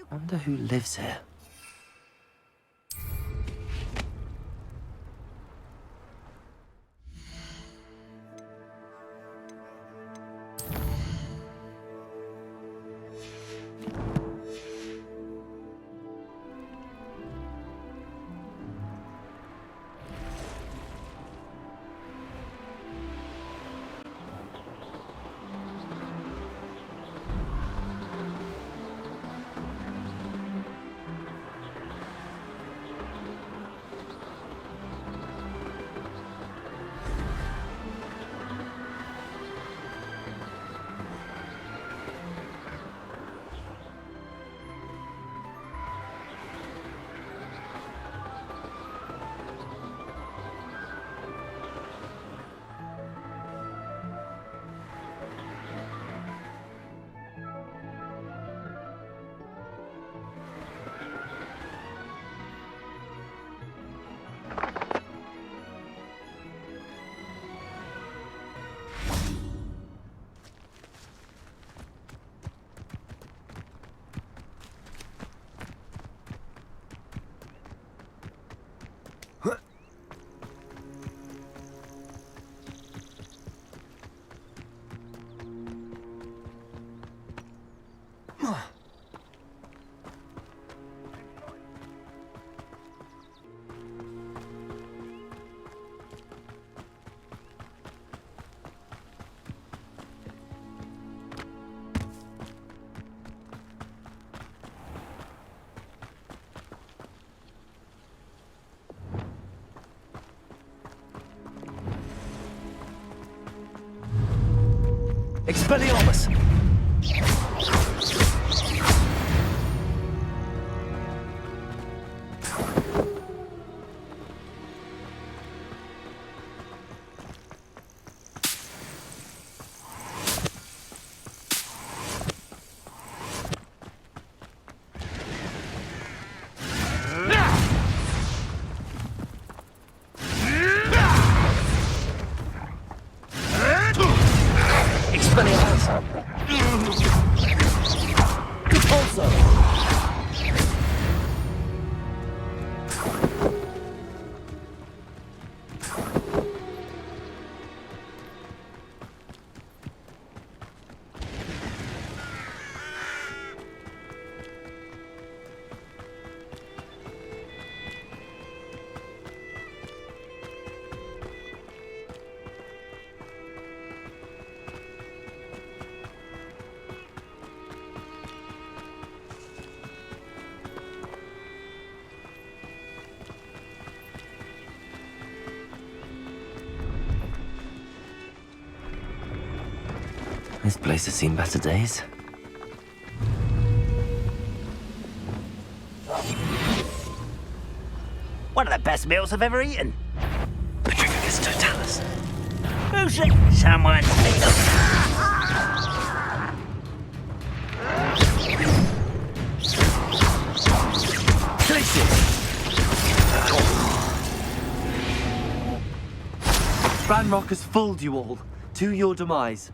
I wonder who lives here. Expelliarmus! This place has seen better days. One of the best meals I've ever eaten. Petrificus totalis. Who's it? Someone. Ranrock has fooled you all, to your demise.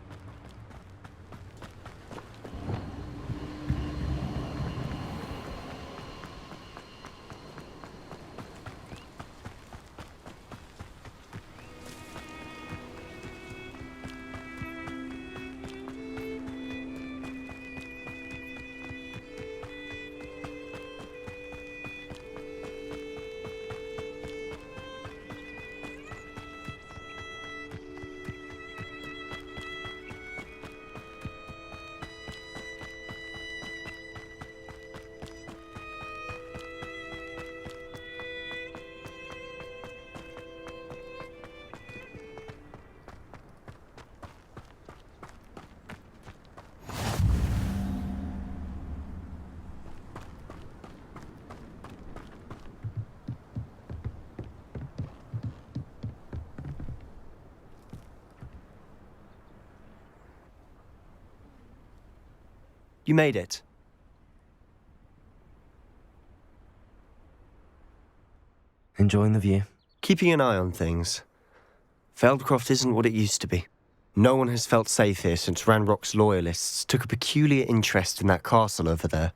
You made it. Enjoying the view? Keeping an eye on things. Feldcroft isn't what it used to be. No one has felt safe here since Ranrock's loyalists took a peculiar interest in that castle over there.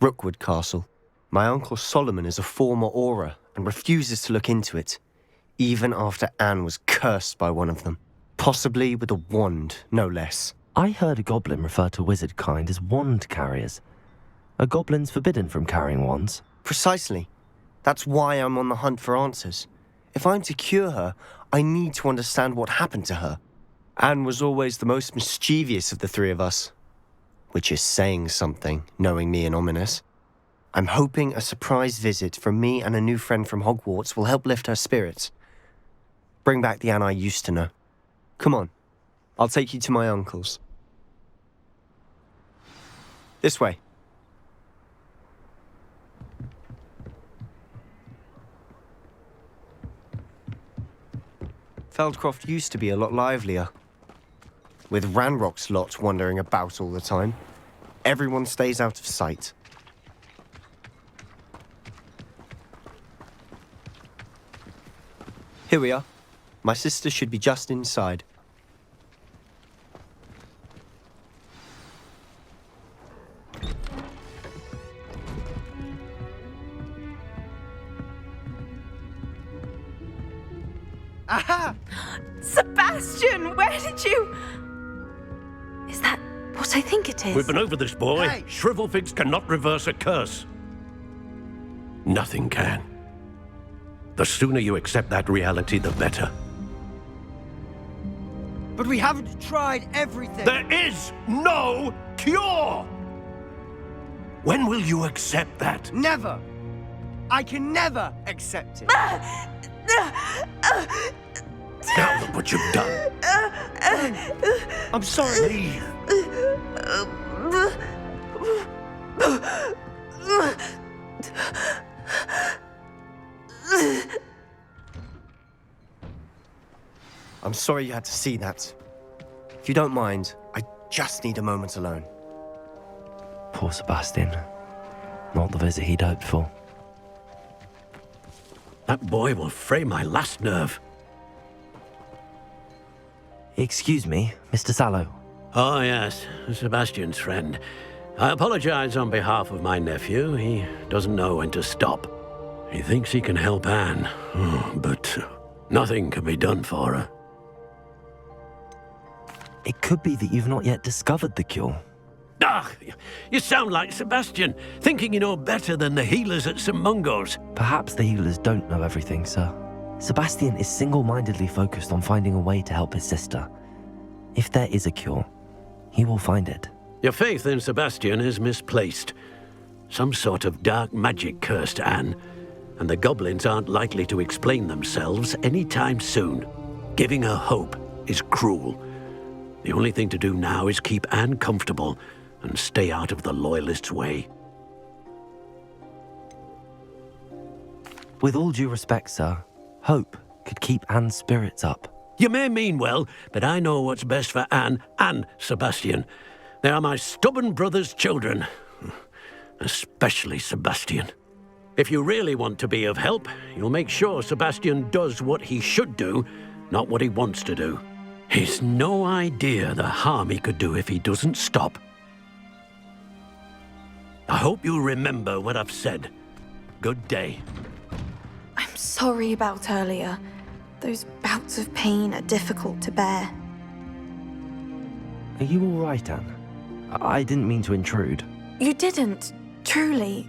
Rookwood Castle. My uncle Solomon is a former Auror and refuses to look into it, even after Anne was cursed by one of them. Possibly with a wand, no less. I heard a goblin refer to wizard kind as wand carriers. Are goblins forbidden from carrying wands? Precisely. That's why I'm on the hunt for answers. If I'm to cure her, I need to understand what happened to her. Anne was always the most mischievous of the three of us. Which is saying something, knowing me and Ominous. I'm hoping a surprise visit from me and a new friend from Hogwarts will help lift her spirits. Bring back the Anne I used to know. Come on, I'll take you to my uncle's. This way. Feldcroft used to be a lot livelier. With Ranrock's lot wandering about all the time, everyone stays out of sight. Here we are. My sister should be just inside. Aha! Sebastian, where did you... Is that what I think it is? We've been over this, boy. Hey. Shrivelfigs cannot reverse a curse. Nothing can. The sooner you accept that reality, the better. But we haven't tried everything. There is no cure! When will you accept that? Never. I can never accept it. Now look what you've done. I'm sorry. Leave. I'm sorry you had to see that. If you don't mind, I just need a moment alone. Poor Sebastian. Not the visit he'd hoped for. That boy will fray my last nerve. Excuse me, Mr. Sallow. Oh, yes, Sebastian's friend. I apologize on behalf of my nephew. He doesn't know when to stop. He thinks he can help Anne, but nothing can be done for her. It could be that you've not yet discovered the cure. Ah, you sound like Sebastian, thinking you know better than the healers at St. Mungo's. Perhaps the healers don't know everything, sir. Sebastian is single-mindedly focused on finding a way to help his sister. If there is a cure, he will find it. Your faith in Sebastian is misplaced. Some sort of dark magic cursed Anne, and the goblins aren't likely to explain themselves anytime soon. Giving her hope is cruel. The only thing to do now is keep Anne comfortable and stay out of the Loyalists' way. With all due respect, sir, hope could keep Anne's spirits up. You may mean well, but I know what's best for Anne and Sebastian. They are my stubborn brother's children. Especially Sebastian. If you really want to be of help, you'll make sure Sebastian does what he should do, not what he wants to do. He's no idea the harm he could do if he doesn't stop. I hope you'll remember what I've said. Good day. I'm sorry about earlier. Those bouts of pain are difficult to bear. Are you all right, Anne? I didn't mean to intrude. You didn't, truly.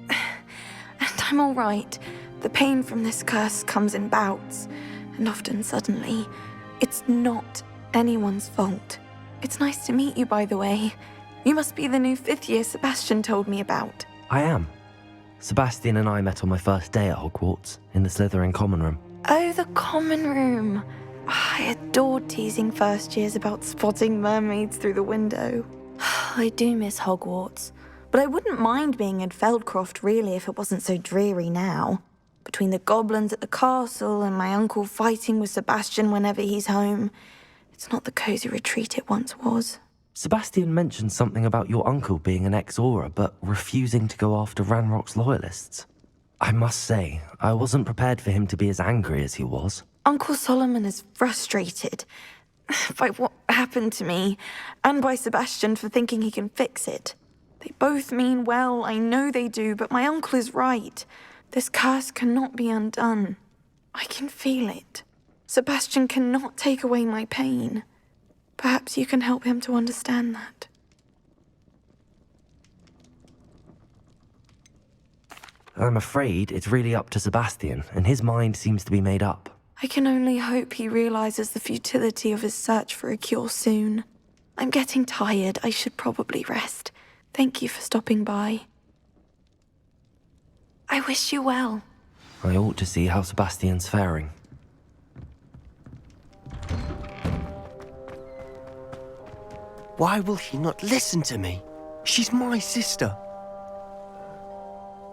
And I'm all right. The pain from this curse comes in bouts, and often suddenly. It's not anyone's fault. It's nice to meet you, by the way. You must be the new 5th year Sebastian told me about. I am. Sebastian and I met on my first day at Hogwarts, in the Slytherin common room. Oh, the common room. I adored teasing first years about spotting mermaids through the window. I do miss Hogwarts, but I wouldn't mind being in Feldcroft really if it wasn't so dreary now. Between the goblins at the castle and my uncle fighting with Sebastian whenever he's home, it's not the cozy retreat it once was. Sebastian mentioned something about your uncle being an ex-Aura, but refusing to go after Ranrock's loyalists. I must say, I wasn't prepared for him to be as angry as he was. Uncle Solomon is frustrated by what happened to me, and by Sebastian for thinking he can fix it. They both mean well, I know they do, but my uncle is right. This curse cannot be undone. I can feel it. Sebastian cannot take away my pain. Perhaps you can help him to understand that. I'm afraid it's really up to Sebastian, and his mind seems to be made up. I can only hope he realizes the futility of his search for a cure soon. I'm getting tired. I should probably rest. Thank you for stopping by. I wish you well. I ought to see how Sebastian's faring. Why will he not listen to me? She's my sister.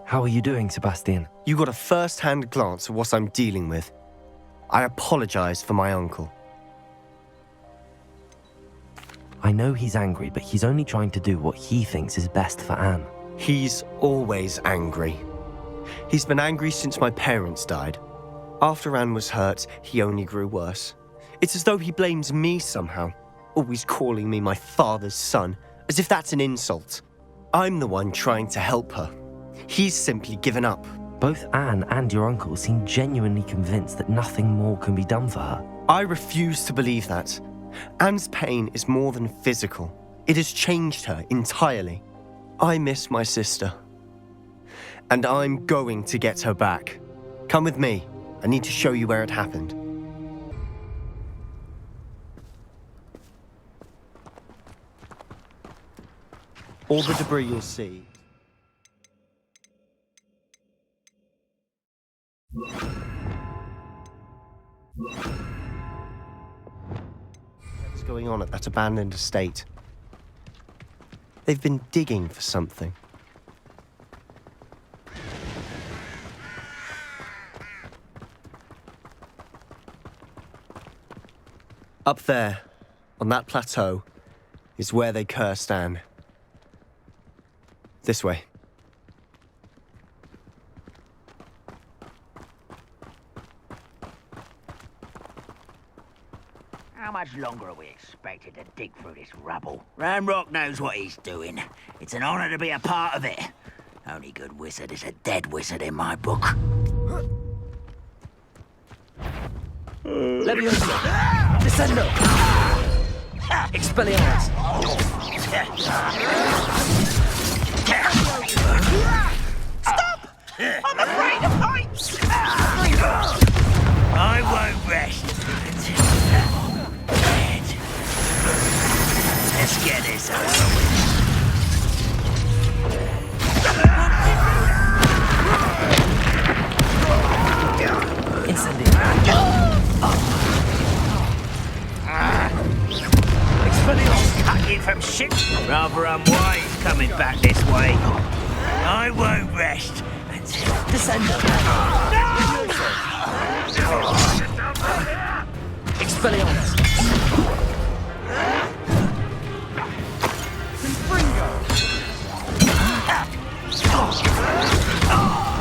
How are you doing, Sebastian? You got a first-hand glance at what I'm dealing with. I apologize for my uncle. I know he's angry, but he's only trying to do what he thinks is best for Anne. He's always angry. He's been angry since my parents died. After Anne was hurt, he only grew worse. It's as though he blames me somehow, always calling me my father's son, as if that's an insult. I'm the one trying to help her. He's simply given up. Both Anne and your uncle seem genuinely convinced that nothing more can be done for her. I refuse to believe that. Anne's pain is more than physical. It has changed her entirely. I miss my sister. And I'm going to get her back. Come with me. I need to show you where it happened. All the debris you'll see. What's going on at that abandoned estate? They've been digging for something. Up there, on that plateau, is where they cursed Anne. This way. How much longer are we expected to dig through this rubble? Ranrock knows what he's doing. It's an honor to be a part of it. Only good wizard is a dead wizard in my book. Leviosa! Descendo! Expelliarmus! Stop! I'm afraid of heights! I won't rest until dead. Let's get this over with. Cut you from shit. Rather unwise coming back this way. I won't rest until Descendo! Expelliarmus!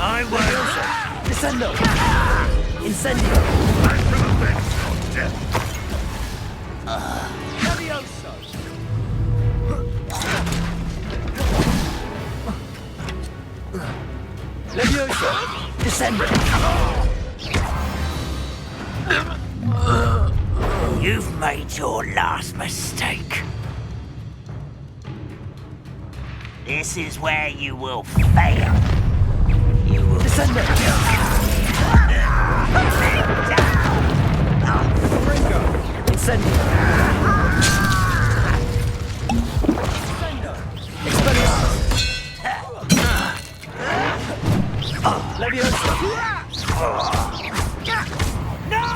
I won't. Descendo! Incendio! Leviosa! Descendo! You've made your last mistake. This is where you will fail. You will Descendo! Incendio! Expelliarmus! Leviosa! No!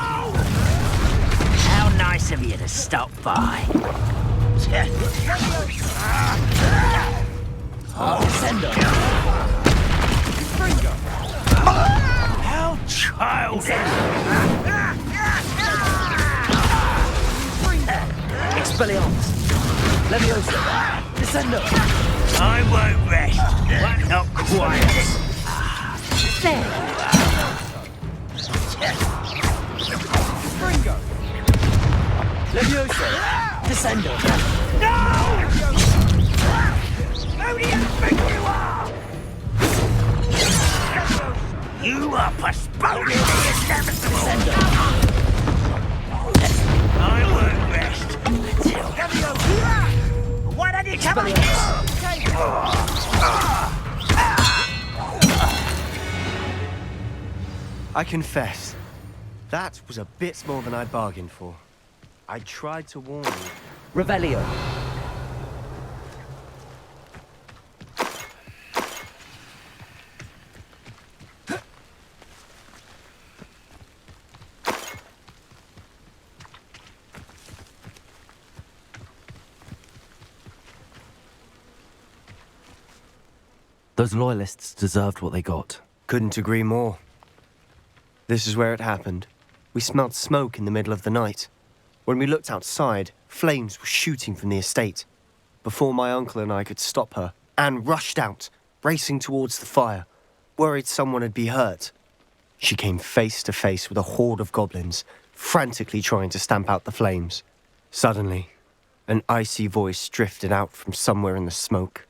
How nice of you to stop by. Descendo! How childish! Expelliarmus! Leviosa! Descendo! I won't rest. Not quite. Fringo! Leviosa! Descendo! Who do you think you are? You are postponing the inevitable. I won't rest until Leviosa! Why don't you come on? I confess, that was a bit more than I bargained for. I tried to warn you. Revelio! Those loyalists deserved what they got. Couldn't agree more. This is where it happened. We smelled smoke in the middle of the night. When we looked outside, flames were shooting from the estate. Before my uncle and I could stop her, Anne rushed out, racing towards the fire, worried someone would be hurt. She came face to face with a horde of goblins, frantically trying to stamp out the flames. Suddenly, an icy voice drifted out from somewhere in the smoke.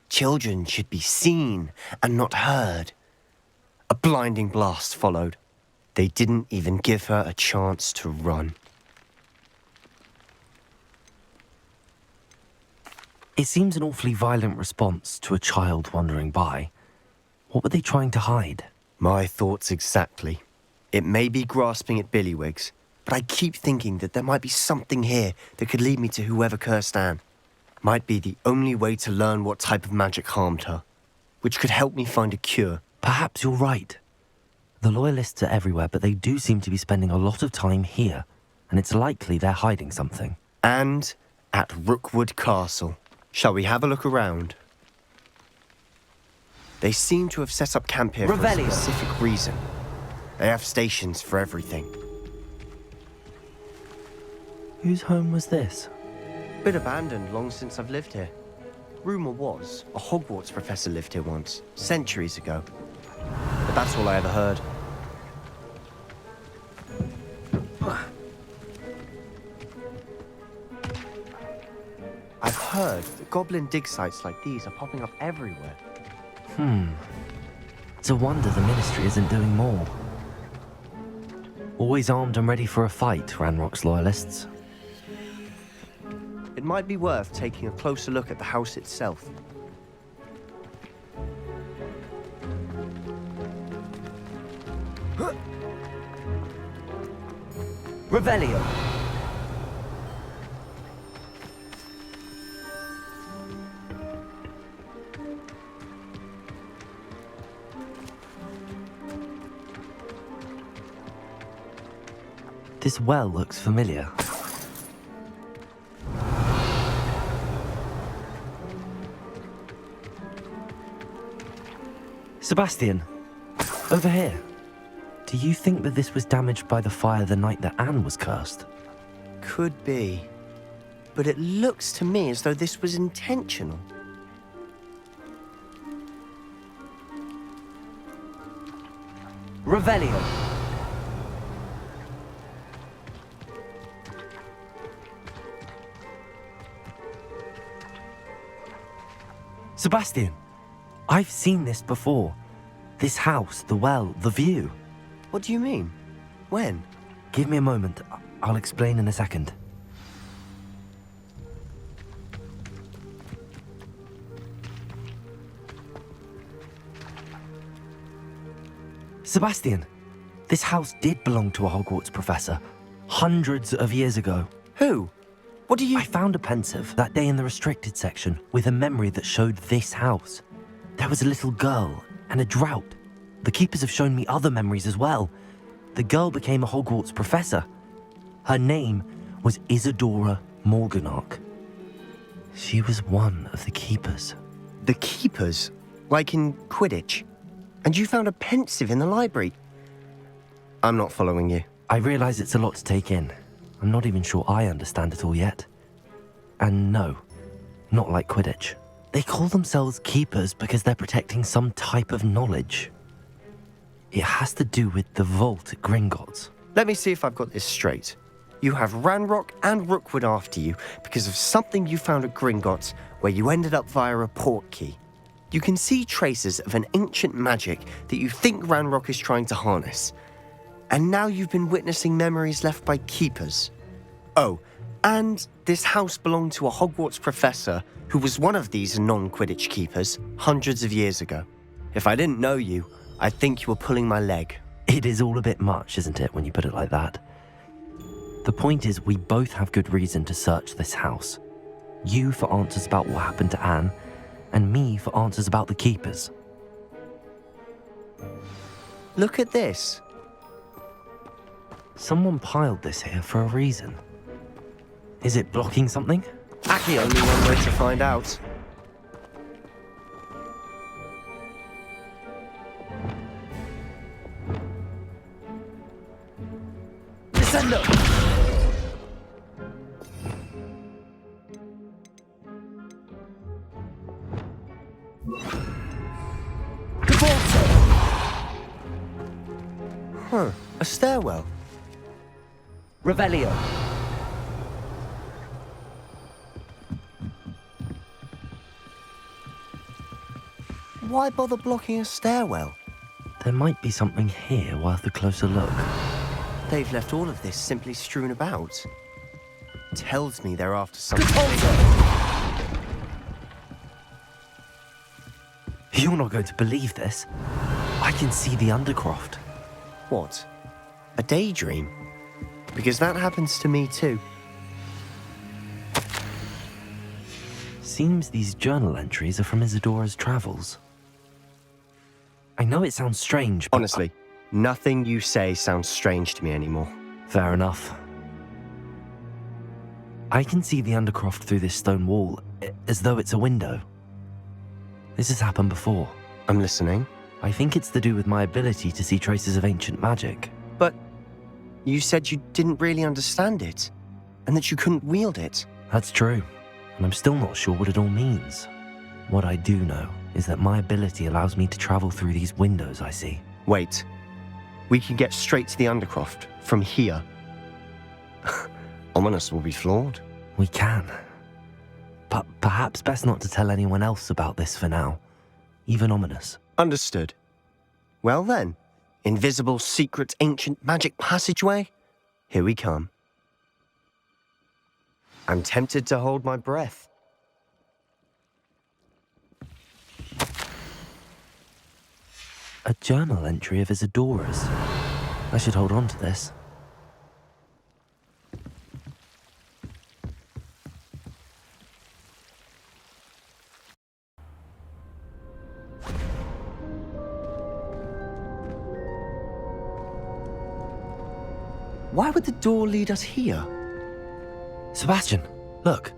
Children should be seen and not heard. A blinding blast followed. They didn't even give her a chance to run. It seems an awfully violent response to a child wandering by. What were they trying to hide? My thoughts exactly. It may be grasping at Billywigs, but I keep thinking that there might be something here that could lead me to whoever cursed Anne. Might be the only way to learn what type of magic harmed her, which could help me find a cure. Perhaps you're right. The loyalists are everywhere, but they do seem to be spending a lot of time here, and it's likely they're hiding something. And at Rookwood Castle. Shall we have a look around? They seem to have set up camp here for a Revelio. specific reason. They have stations for everything. Whose home was this? Been abandoned long since I've lived here. Rumour was, a Hogwarts professor lived here once, centuries ago. But that's all I ever heard. I've heard that goblin dig sites like these are popping up everywhere. It's a wonder the Ministry isn't doing more. Always armed and ready for a fight, Ranrock's loyalists. It might be worth taking a closer look at the house itself. Revelio! This well looks familiar. Sebastian, over here. Do you think that this was damaged by the fire the night that Anne was cursed? Could be. But it looks to me as though this was intentional. Revelio! Sebastian, I've seen this before. This house, the well, the view. What do you mean? When? Give me a moment. I'll explain in a second. Sebastian, this house did belong to a Hogwarts professor, hundreds of years ago. Who? What do you... I found a pensive that day in the restricted section with a memory that showed this house. There was a little girl and a drought. The keepers have shown me other memories as well. The girl became a Hogwarts professor. Her name was Isadora Morganach. She was one of the keepers. The keepers? Like in Quidditch? And you found a pensive in the library? I'm not following you. I realize it's a lot to take in. I'm not even sure I understand it all yet. And no, not like Quidditch. They call themselves keepers because they're protecting some type of knowledge. It has to do with the vault at Gringotts. Let me see if I've got this straight. You have Ranrock and Rookwood after you because of something you found at Gringotts where you ended up via a port key. You can see traces of an ancient magic that you think Ranrock is trying to harness. And now you've been witnessing memories left by keepers. Oh, and this house belonged to a Hogwarts professor who was one of these non-Quidditch keepers hundreds of years ago. If I didn't know you, I'd think you were pulling my leg. It is all a bit much, isn't it, when you put it like that? The point is, we both have good reason to search this house. You for answers about what happened to Anne, and me for answers about the keepers. Look at this. Someone piled this here for a reason. Is it blocking something? Actually, only one way to find out. Descendo! Huh, a stairwell. Revelio. Why bother blocking a stairwell? There might be something here worth a closer look. They've left all of this simply strewn about. Tells me they're after something. You're not going to believe this. I can see the Undercroft. What? A daydream? Because that happens to me too. Seems these journal entries are from Isadora's travels. I know it sounds strange, but... Honestly, nothing you say sounds strange to me anymore. Fair enough. I can see the Undercroft through this stone wall, as though it's a window. This has happened before. I'm listening. I think it's to do with my ability to see traces of ancient magic. But you said you didn't really understand it, and that you couldn't wield it. That's true, and I'm still not sure what it all means. What I do know is that my ability allows me to travel through these windows I see. Wait. We can get straight to the Undercroft from here. Ominous will be flawed. We can. But perhaps best not to tell anyone else about this for now. Even Ominous. Understood. Well then, invisible, secret, ancient magic passageway? Here we come. I'm tempted to hold my breath. A journal entry of Isadora's. I should hold on to this. Why would the door lead us here? Sebastian, look.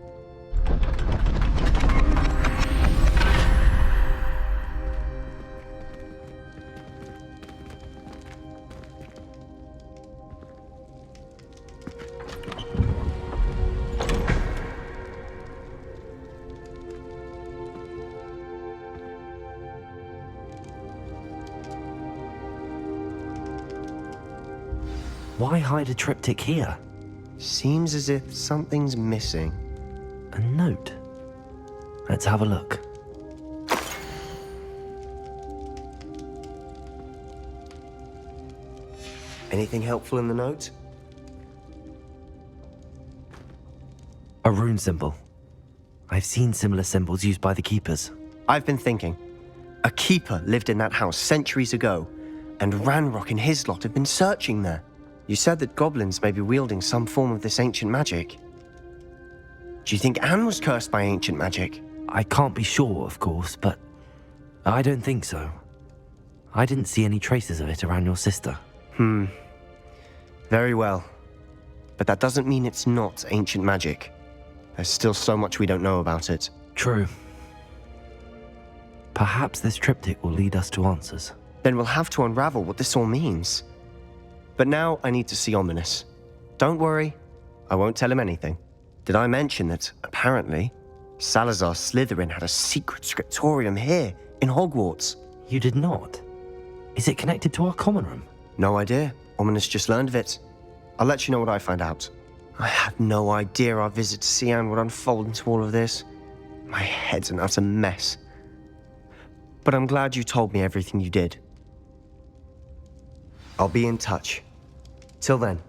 Why hide a triptych here? Seems as if something's missing. A note. Let's have a look. Anything helpful in the note? A rune symbol. I've seen similar symbols used by the keepers. I've been thinking. A keeper lived in that house centuries ago, and Ranrock and his lot have been searching there. You said that goblins may be wielding some form of this ancient magic. Do you think Anne was cursed by ancient magic? I can't be sure, of course, but I don't think so. I didn't see any traces of it around your sister. Very well. But that doesn't mean it's not ancient magic. There's still so much we don't know about it. True. Perhaps this triptych will lead us to answers. Then we'll have to unravel what this all means. But now I need to see Ominous. Don't worry, I won't tell him anything. Did I mention that, apparently, Salazar Slytherin had a secret scriptorium here, in Hogwarts? You did not? Is it connected to our common room? No idea. Ominous just learned of it. I'll let you know what I find out. I had no idea our visit to Cian would unfold into all of this. My head's an utter mess. But I'm glad you told me everything you did. I'll be in touch. Till then.